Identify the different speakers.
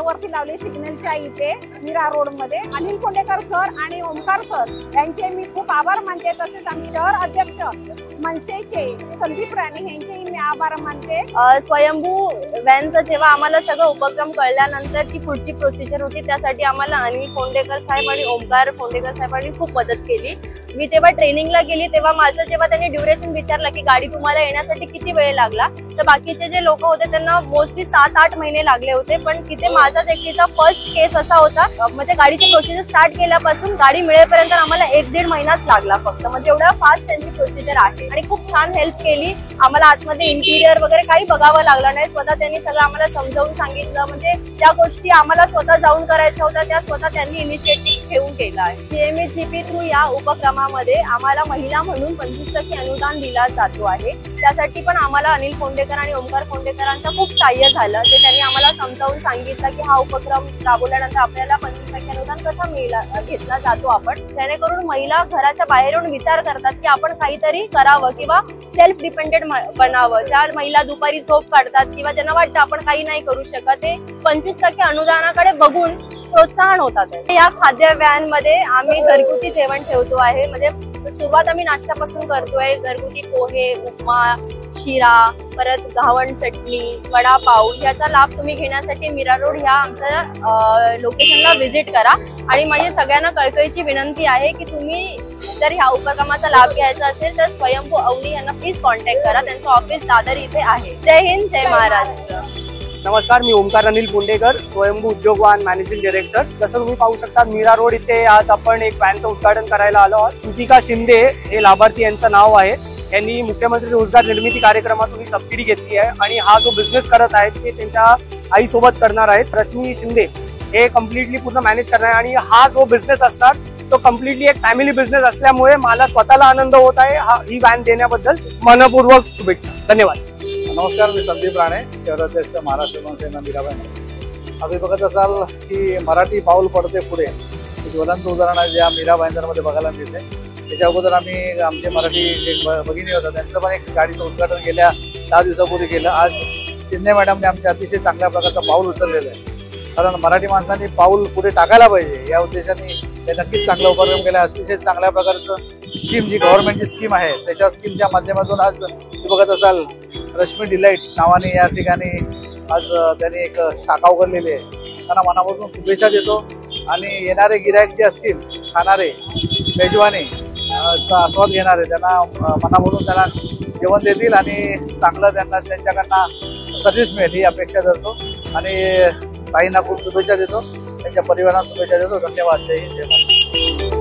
Speaker 1: रस्त्यावरती लावले सिग्नलच्या इथे मीरा रोड मध्ये अनिल कोंडेकर सर आणि ओमकार सर यांचे मी खूप आभार मानते। तसेच आम्ही शहर अध्यक्ष मनसेचे संदीप राणे यांचेही मी आभार मानते।
Speaker 2: स्वयंभू व्हॅनचं जेव्हा आम्हाला सगळं उपक्रम कळल्यानंतर ती पुढची प्रोसिजर होती, त्यासाठी आम्हाला अनिल कोंडेकर साहेब आणि ओमकार कोंडेकर साहेबांनी खूप मदत केली। मी जेव्हा ट्रेनिंगला गेली तेव्हा माझं जेव्हा त्यांनी ड्युरेशन विचारलं की गाडी तुम्हाला येण्यासाठी किती वेळ लागला, तर बाकीचे जे लोक होते त्यांना मोस्टली 7-8 महिने लागले होते, पण तिथे माझाच एकटीचा फर्स्ट केस असा होता, म्हणजे गाडीची प्रोसिजर स्टार्ट केल्यापासून गाडी मिळेपर्यंत आम्हाला 1-1.5 महिनाच लागला फक्त। म्हणजे एवढा फास्ट त्यांची प्रोसिजर आहे आणि खूप छान हेल्प केली आम्हाला। आतमध्ये इंटिरियर वगैरे काही बघावं लागलं नाही, स्वतः त्यांनी सगळं आम्हाला समजावून सांगितलं। म्हणजे त्या गोष्टी आम्हाला स्वतः जाऊन करायच्या होत्या त्या स्वतः त्यांनी इनिशिएटिव्ह घेऊन केला आहे। CMA-GP थ्रू या उपक्रमामध्ये आम्हाला महिला म्हणून 25% अनुदान दिला जातो आहे। त्यासाठी पण आम्हाला अनिल कोंडेकर आणि ओमकार कोंडेकरांचा खूप सहाय्य झालं, ते त्यांनी आम्हाला समजावून सांगितलं की हा उपक्रम राबवल्यानंतर आपल्याला 25% अनुदान कसा घेतला जातो आपण, जेणेकरून महिला घराच्या बाहेरून विचार करतात की आपण काहीतरी करावं किंवा सेल्फ डिपेंडेंट बनावं। ज्या महिला दुपारी झोप काढतात किंवा ज्यांना वाटतं आपण काही नाही करू शकत, ते 25% अनुदानाकडे बघून प्रोत्साहन होतात। या खाद्य व्हॅन मध्ये आम्ही घरगुती जेवण ठेवतो आहे, म्हणजे सुरुवात आम्ही नाश्त्यापासून करतोय। घरगुती पोहे, उपमा, शिरा, परत घावण चटणी, वडापाव याचा लाभ तुम्ही घेण्यासाठी मीरा रोड ह्या आमच्या लोकेशनला व्हिजिट करा। आणि माझी सगळ्यांना कळकळीची विनंती आहे की तुम्ही जर ह्या उपक्रमाचा लाभ घ्यायचा असेल तर स्वयंभू अवनी यांना प्लीज कॉन्टॅक्ट करा, त्यांचं ऑफिस दादर इथे आहे। जय हिंद, जय महाराष्ट्र।
Speaker 3: नमस्कार, मी ओमकार अनिल कोंडेकर, स्वयंभू उद्योगवान मॅनेजिंग डायरेक्टर। जसं तुम्ही पाहू शकता मीरा रोड इथे आज आपण एक व्हॅनचं उद्घाटन करायला आलो आहोत। श्रुतिका शिंदे हे लाभार्थी यांचं नाव आहे। यांनी मुख्यमंत्री रोजगार निर्मिती कार्यक्रमातून ही सबसिडी घेतली आहे आणि हा जो बिझनेस करत आहेत ते त्यांच्या आईसोबत करणार आहेत। रश्मी शिंदे हे कम्प्लिटली पूर्ण मॅनेज करणार आहे आणि हा जो बिझनेस असणार तो कम्प्लिटली एक फॅमिली बिझनेस असल्यामुळे मला स्वतःला आनंद होत आहे। ही व्हॅन देण्याबद्दल मनपूर्वक शुभेच्छा, धन्यवाद।
Speaker 4: नमस्कार, मी संदीप राणे, शहराध्यक्ष महाराष्ट्र मनसेना मीराबाई। आज बघत असाल की मराठी पाऊल पडते पुढे एक ज्वलंत उदाहरण आहे ज्या मीराबाईंजर मध्ये बघायला मिळते। त्याच्या अगोदर आम्ही आमचे मराठी एक भगिनी होता त्यांचं पण एक गाडीचं उद्घाटन गेल्या 10 दिवसापूर्वी केलं। आज शिंदे मॅडमने आमच्या अतिशय चांगल्या प्रकारचं पाऊल उचललेलं आहे, कारण मराठी माणसांनी पाऊल पुढे टाकायला पाहिजे या उद्देशाने ते नक्कीच चांगला उपक्रम केला। अतिशय चांगल्या प्रकारचं स्कीम जी गव्हर्नमेंटची स्कीम आहे त्याच्या स्कीमच्या माध्यमातून आज बघत असाल रश्मी डिलाईट नावाने या ठिकाणी आज त्यांनी एक शाखा उघडलेली आहे। त्यांना मनापासून शुभेच्छा देतो आणि येणारे गिरायक जे असतील, खाणारे मेजवानी आस्वाद घेणारे, त्यांना मनापासून त्यांना जेवण देतील आणि चांगलं त्यांना त्यांच्याकडनं सर्व्हिस मिळेल ही अपेक्षा धरतो आणि ताईंना खूप शुभेच्छा देतो, त्यांच्या परिवारांना शुभेच्छा देतो। धन्यवाद, जय हिंद, जय महाराष्ट्र।